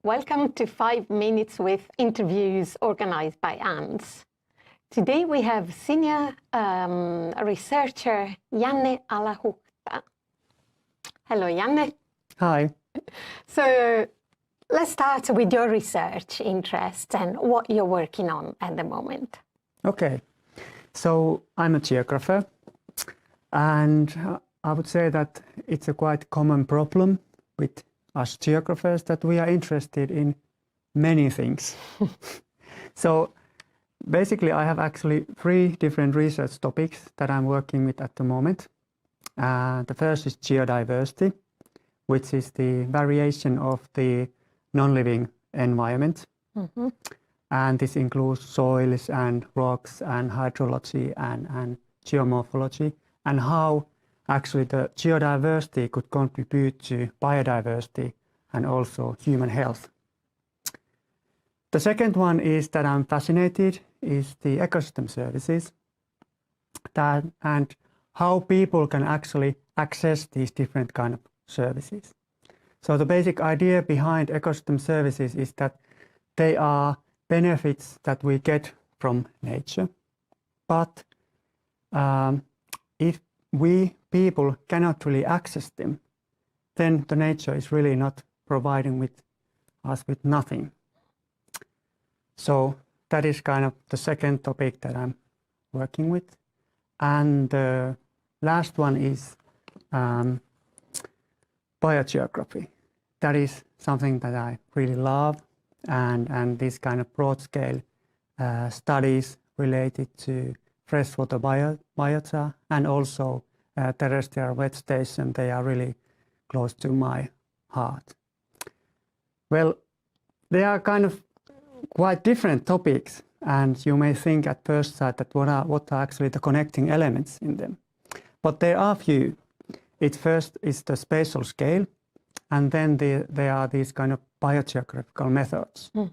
Welcome to 5 Minutes with interviews organized by ants. Today we have senior researcher Janne Alahuhta. Hello, Janne. Hi. So let's start with your research interests and what you're working on at the moment. Okay. So I'm a geographer, and I would say that it's a quite common problem with us geographers that we are interested in many things. So basically I have actually 3 different research topics that I'm working with at the moment. The first is geodiversity, which is the variation of the non-living environment. Mm-hmm. And this includes soils and rocks and hydrology and geomorphology, and how actually the geodiversity could contribute to biodiversity and also human health. The second one is that I'm fascinated is the ecosystem services and how people can actually access these different kind of services. So the basic idea behind ecosystem services is that they are benefits that we get from nature, but if we people cannot really access them, then the nature is really not providing us with nothing. So that is kind of the second topic that I'm working with. And the last one is biogeography. That is something that I really love, and this kind of broad-scale studies related to freshwater biota and also terrestrial wet station, they are really close to my heart. Well, they are kind of quite different topics, and you may think at first sight that what are actually the connecting elements in them. But there are few. It first is the spatial scale, and then there are these kind of biogeographical methods. Mm.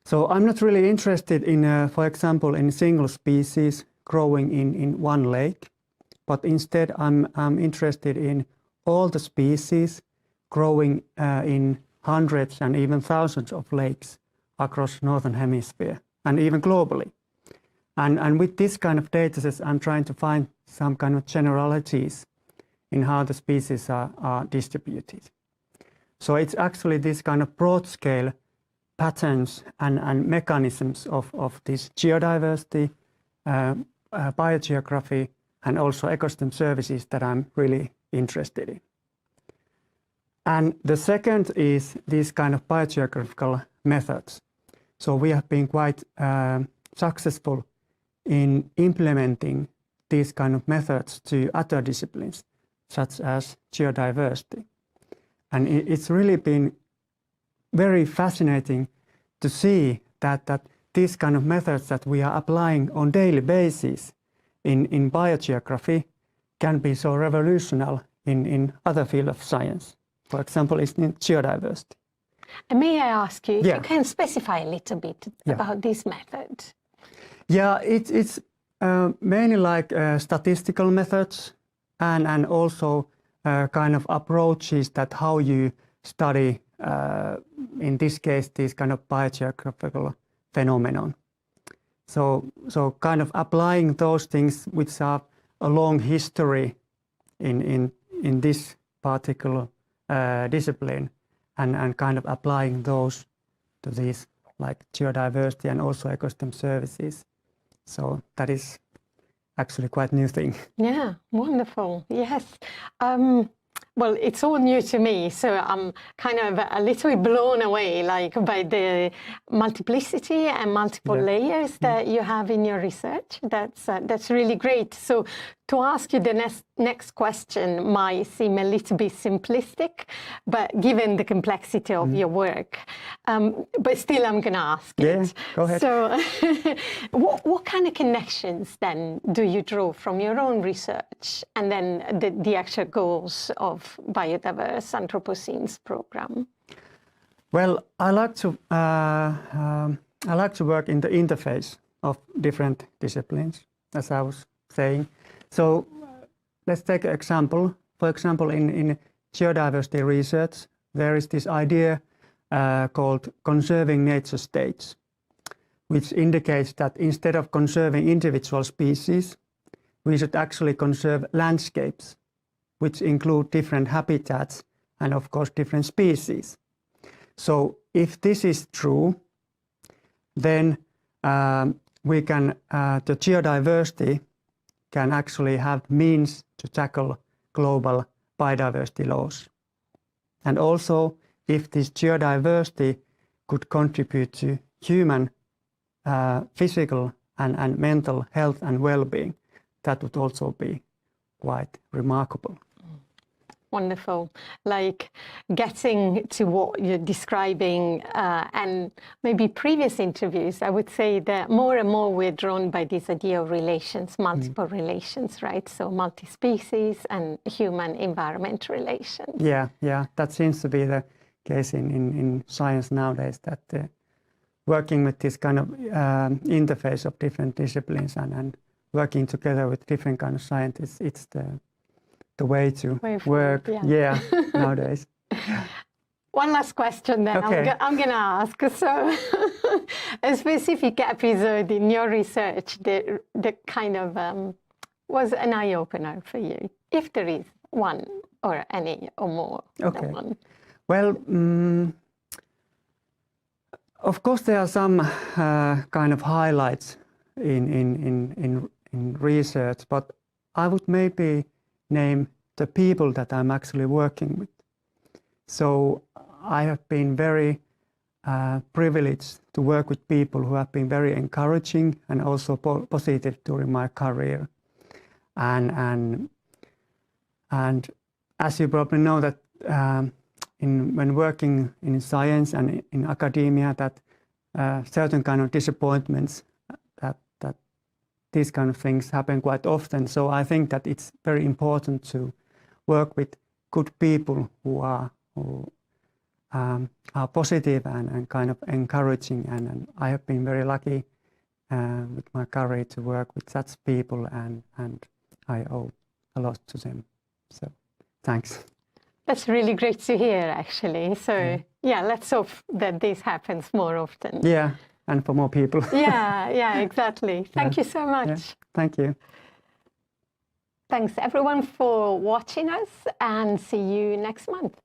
So I'm not really interested in, for example, in single species growing in one lake, but instead I'm interested in all the species growing in hundreds and even thousands of lakes across Northern Hemisphere and even globally. And with this kind of data sets, I'm trying to find some kind of generalities in how the species are distributed. So it's actually this kind of broad scale patterns and mechanisms of this geodiversity, biogeography, and also ecosystem services that I'm really interested in. And the second is these kind of biogeographical methods. So we have been quite successful in implementing these kind of methods to other disciplines, such as geodiversity. And it's really been very fascinating to see that these kind of methods that we are applying on daily basis in biogeography can be so revolutionary in other fields of science. For example, it's in geodiversity. And may I ask you, if you can specify a little bit about this method? Yeah, it's mainly like statistical methods and also kind of approaches that how you study, in this case, this kind of biogeographical phenomenon. So kind of applying those things which are a long history in this particular discipline and kind of applying those to these like geodiversity and also ecosystem services. So that is actually quite new thing. Yeah, wonderful. Yes. Well, it's all new to me, so I'm kind of a little bit blown away by the multiplicity and multiple layers that you have in your research. That's really great. So to ask you the next question might seem a little bit simplistic, but given the complexity of your work, but still I'm going to ask it. Go ahead. So what kind of connections then do you draw from your own research and then the actual goals of Biodiverse Anthropocenes program? Well, I like to work in the interface of different disciplines, as I was saying. So let's take an example. For example, in geodiversity research, there is this idea called conserving nature states, which indicates that instead of conserving individual species, we should actually conserve landscapes, which include different habitats and of course different species. So if this is true, then the geodiversity can actually have means to tackle global biodiversity loss. And also, if this geodiversity could contribute to human physical and mental health and well-being, that would also be quite remarkable. Wonderful. Like getting to what you're describing and maybe previous interviews, I would say that more and more we're drawn by this idea of relations, multiple relations, right? So multi-species and human-environment relations. Yeah, that seems to be the case in science nowadays, that working with this kind of interface of different disciplines and working together with different kind of scientists, it's the way to work, nowadays. One last question then I'm going to ask. So a specific episode in your research that kind of was an eye-opener for you, if there is one or any or more than one. Well, of course there are some kind of highlights in research, but I would maybe name the people that I'm actually working with. So I have been very privileged to work with people who have been very encouraging and also positive during my career. And as you probably know, that when working in science and in academia, that certain kind of disappointments, that these kind of things happen quite often. So I think that it's very important to work with good people who are positive and kind of encouraging. And I have been very lucky with my career to work with such people, and I owe a lot to them. So thanks. That's really great to hear, actually. So yeah, let's hope that this happens more often. Yeah. And for more people. Yeah, exactly. Thank you so much. Yeah, thank you. Thanks everyone for watching us, and see you next month.